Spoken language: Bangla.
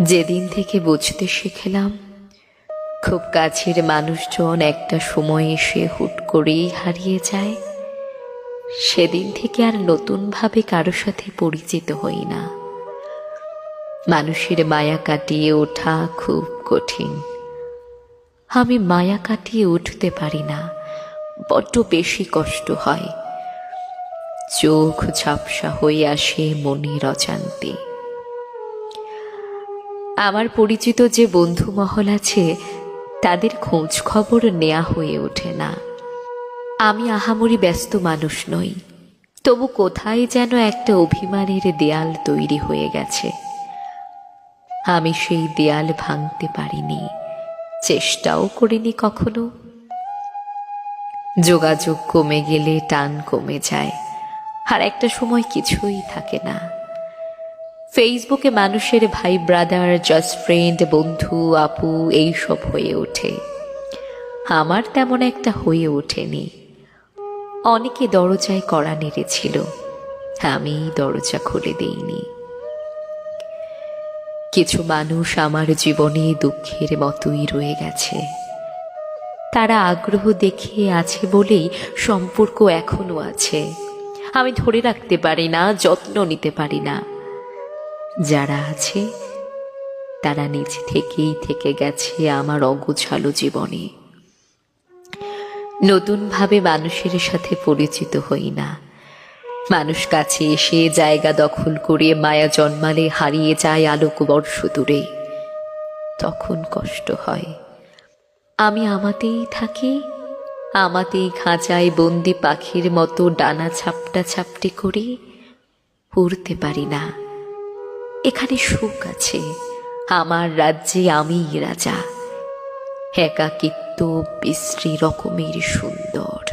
যেদিন থেকে বুঝতে শিখলাম খুব কাছের মানুষজন একটা সময় এসে হুট করেই হারিয়ে যায়, সেদিন থেকে আর নতুনভাবে কারো সাথে পরিচিত হই না। মানুষের মায়া কাটিয়ে ওঠা খুব কঠিন। আমি মায়া কাটিয়ে উঠতে পারি না, বড্ড বেশি কষ্ট হয়। চোখ ঝাপসা হয়ে আসে মনের অজান্তে। আমার পরিচিত যে বন্ধু মহল আছে তাদের খোঁজ খবর নেওয়া হয়ে ওঠে না। আমি আহামরি ব্যস্ত মানুষ নই, তবু কোথায় যেন একটা অভিমানের দেয়াল তৈরি হয়ে গেছে। আমি সেই দেয়াল ভাঙতে পারিনি, চেষ্টাও করিনি কখনো। যোগাযোগ কমে গেলে টান কমে যায়, আর একটা সময় কিছুই থাকে না। ফেসবুকে মানুষের ভাই ব্রাদার, জাস্ট ফ্রেন্ড, বন্ধু, আপু এইসব হয়ে ওঠে। আমার তেমন একটা হয়ে ওঠেনি। অনেকে দরজায় কড়া নেড়েছিল, আমি দরজা খুলে দেইনি। কিছু মানুষ আমার জীবনে দুঃখের মতোই রয়ে গেছে। তারা আগ্রহ দেখিয়ে আছে বলেই সম্পর্ক এখনো আছে। আমি ধরে রাখতে পারি না, যত্ন নিতে পারি না। যারা আছে তারা নিজ থেকেই থেকে গেছে আমার অগোছালো জীবনে। নতুনভাবে মানুষের সাথে পরিচিত হই না। মানুষ কাছে এসে জায়গা দখল করে মায়া জন্মালে হারিয়ে যায় আলোকবর্ষ দূরে। তখন কষ্ট হয়। আমি আমাতেই থাকি, আমাতেই খাঁচায় বন্দি পাখির মতো ডানা ছাপটা ছাপটি করি, উড়তে পারি না। এখানে সুখ আছে, আমার রাজ্যে আমিই রাজা। একাকিত্ব বিশ্রী রকমের সুন্দর।